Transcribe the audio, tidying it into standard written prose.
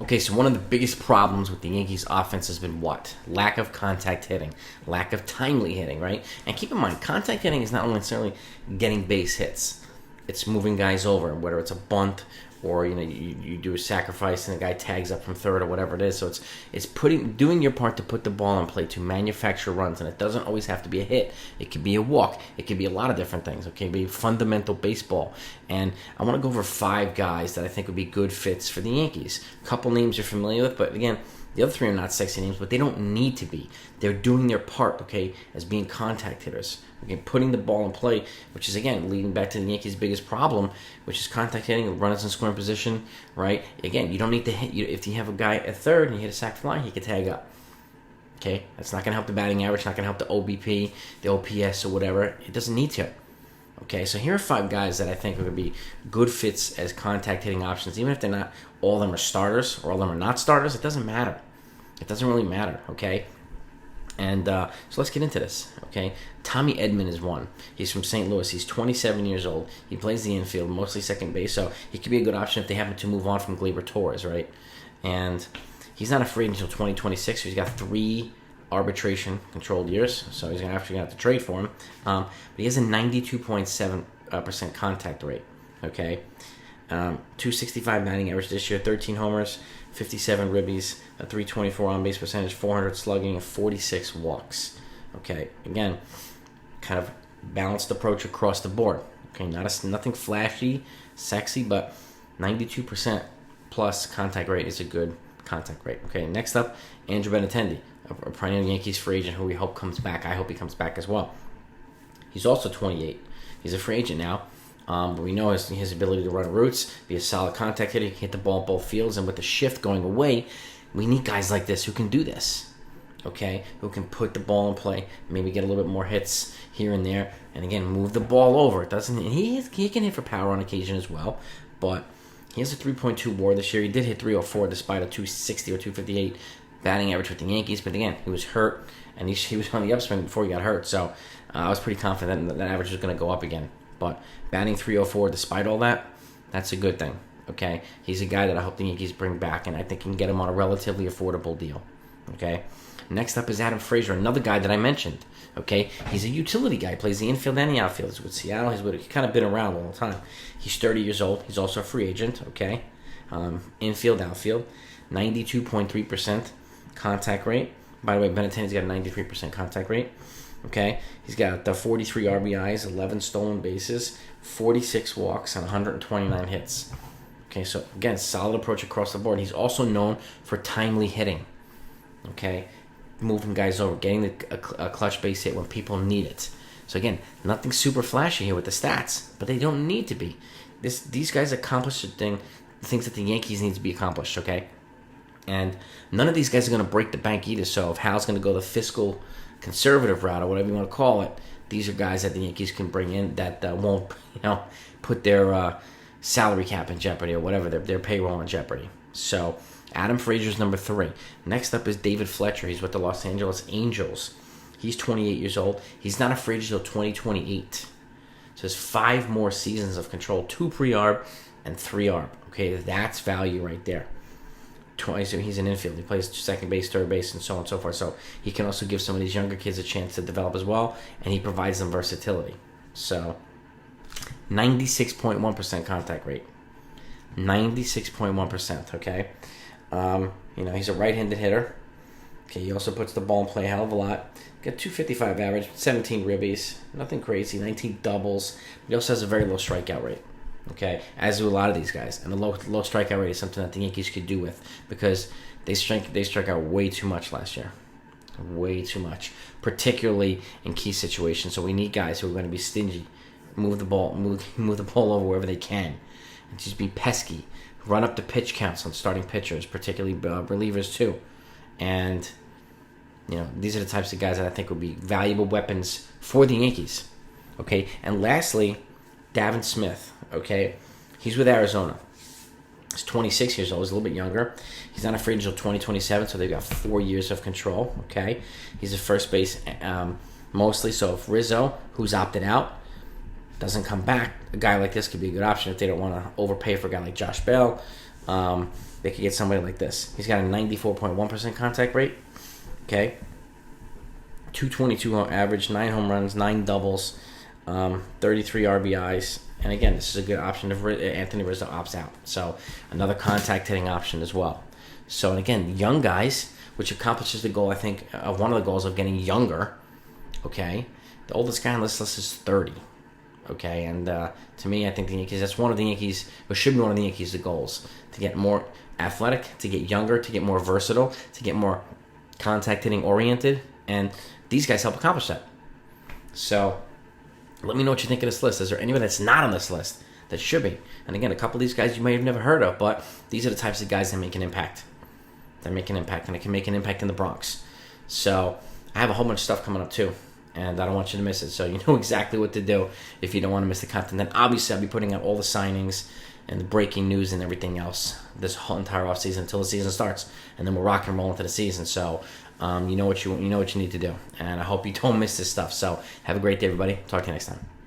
Okay, so one of the biggest problems with the Yankees offense has been what? Lack of contact hitting, lack of timely hitting, right? And keep in mind, contact hitting is not necessarily getting base hits. It's moving guys over, whether it's a bunt or you do a sacrifice and the guy tags up from third or whatever it is. So it's doing your part to put the ball in play, to manufacture runs, and it doesn't always have to be a hit. It could be a walk. It could be a lot of different things. Okay, it could be fundamental baseball. And I want to go over 5 guys that I think would be good fits for the Yankees. A couple names you're familiar with, but again, the other 3 are not sexy names, but they don't need to be. They're doing their part, okay, as being contact hitters. Okay, putting the ball in play, which is, again, leading back to the Yankees' biggest problem, which is contact hitting, runners in scoring position, right? Again, you don't need to hit. If you have a guy at third and you hit a sac fly, he can tag up. Okay, that's not going to help the batting average, not going to help the OBP, the OPS, or whatever. It doesn't need to. Okay, so here are 5 guys that I think are going to be good fits as contact hitting options, even if they're not, all of them are starters or all of them are not starters. It doesn't matter. It doesn't really matter, okay? And so let's get into this, okay? Tommy Edman is one. He's from St. Louis. He's 27 years old. He plays the infield, mostly second base, so he could be a good option if they happen to move on from Gleyber Torres, right? And he's not a free agent until 2026, so he's got 3 arbitration-controlled years, so he's actually going to have to trade for him. But he has a 92.7% contact rate, okay? 265 batting average this year, 13 homers, 57 ribbies, a 324 on-base percentage, 400 slugging, and 46 walks. Okay, again, kind of balanced approach across the board. Okay, nothing flashy, sexy, but 92% plus contact rate is a good contact rate. Okay, next up, Andrew Benintendi, a perennial Yankees free agent who we hope comes back. I hope he comes back as well. He's also 28. He's a free agent now. But we know his ability to run routes, be a solid contact hitter, he can hit the ball in both fields, and with the shift going away, we need guys like this who can do this, okay? Who can put the ball in play, maybe get a little bit more hits here and there, and again, move the ball over. It doesn't. He can hit for power on occasion as well, but he has a 3.2 WAR this year. He did hit 304 despite a 260 or 258 batting average with the Yankees, but again, he was hurt, and he was on the upswing before he got hurt, so I was pretty confident that average was going to go up again. But batting 304 despite all that, that's a good thing, okay? He's a guy that I hope the Yankees bring back, and I think can get him on a relatively affordable deal, okay? Next up is Adam Frazier, another guy that I mentioned, okay? He's a utility guy, plays the infield and the outfield. He's with Seattle. He's kind of been around a long time. He's 30 years old. He's also a free agent, okay? Infield, outfield, 92.3% contact rate. By the way, Benintendi's got a 93% contact rate. Okay, he's got the 43 RBIs, 11 stolen bases, 46 walks, and 129 hits. Okay, so again, solid approach across the board. He's also known for timely hitting. Okay, moving guys over, getting a clutch base hit when people need it. So again, nothing super flashy here with the stats, but they don't need to be. These guys accomplish the things that the Yankees need to be accomplished. Okay, and none of these guys are going to break the bank either. So if Hal's going to go the fiscal conservative route or whatever you want to call it, these are guys that the Yankees can bring in that won't, put their salary cap in jeopardy or whatever, their payroll in jeopardy. So Adam Frazier's number 3. Next up is David Fletcher. He's with the Los Angeles Angels. He's 28 years old. He's not a free agent until 2028. So there's 5 more seasons of control, 2 pre-arb and 3 arb. Okay, that's value right there. So he's an infield. He plays second base, third base, and so on and so forth. So he can also give some of these younger kids a chance to develop as well, and he provides them versatility. So 96.1% contact rate. 96.1%, okay? He's a right-handed hitter. Okay, he also puts the ball in play a hell of a lot. Got 255 average, 17 ribbies, nothing crazy, 19 doubles. He also has a very low strikeout rate. Okay, as do a lot of these guys, and the low strikeout rate is something that the Yankees could do with, because they struck out way too much last year, way too much, particularly in key situations. So we need guys who are going to be stingy, move the ball over wherever they can, and just be pesky, run up the pitch counts on starting pitchers, particularly relievers too, and these are the types of guys that I think would be valuable weapons for the Yankees. Okay, and lastly, Pavin Smith, okay? He's with Arizona. He's 26 years old. He's a little bit younger. He's not a free agent until 2027, so they've got 4 years of control, okay? He's a first base mostly, so if Rizzo, who's opted out, doesn't come back, a guy like this could be a good option if they don't want to overpay for a guy like Josh Bell They could get somebody like this. He's got a 94.1% contact rate. Okay. 222 average, 9 home runs, 9 doubles, 33 RBIs. And again, this is a good option if Anthony Rizzo opts out. So another contact hitting option as well. So, and again, young guys, which accomplishes the goal, I think, of one of the goals of getting younger. Okay. The oldest guy on this list is 30. Okay. And to me, I think the Yankees, that's one of the Yankees, or should be one of the Yankees' goals, to get more athletic, to get younger, to get more versatile, to get more contact hitting oriented. And these guys help accomplish that. So let me know what you think of this list. Is there anybody that's not on this list that should be? And again, a couple of these guys you may have never heard of, but these are the types of guys that make an impact. They make an impact, and they can make an impact in the Bronx. So I have a whole bunch of stuff coming up too, and I don't want you to miss it. So you know exactly what to do if you don't want to miss the content. Then obviously I'll be putting out all the signings and the breaking news and everything else this whole entire offseason until the season starts, and then we'll rock and roll into the season. So you know what you need to do, and I hope you don't miss this stuff. So have a great day, everybody. Talk to you next time.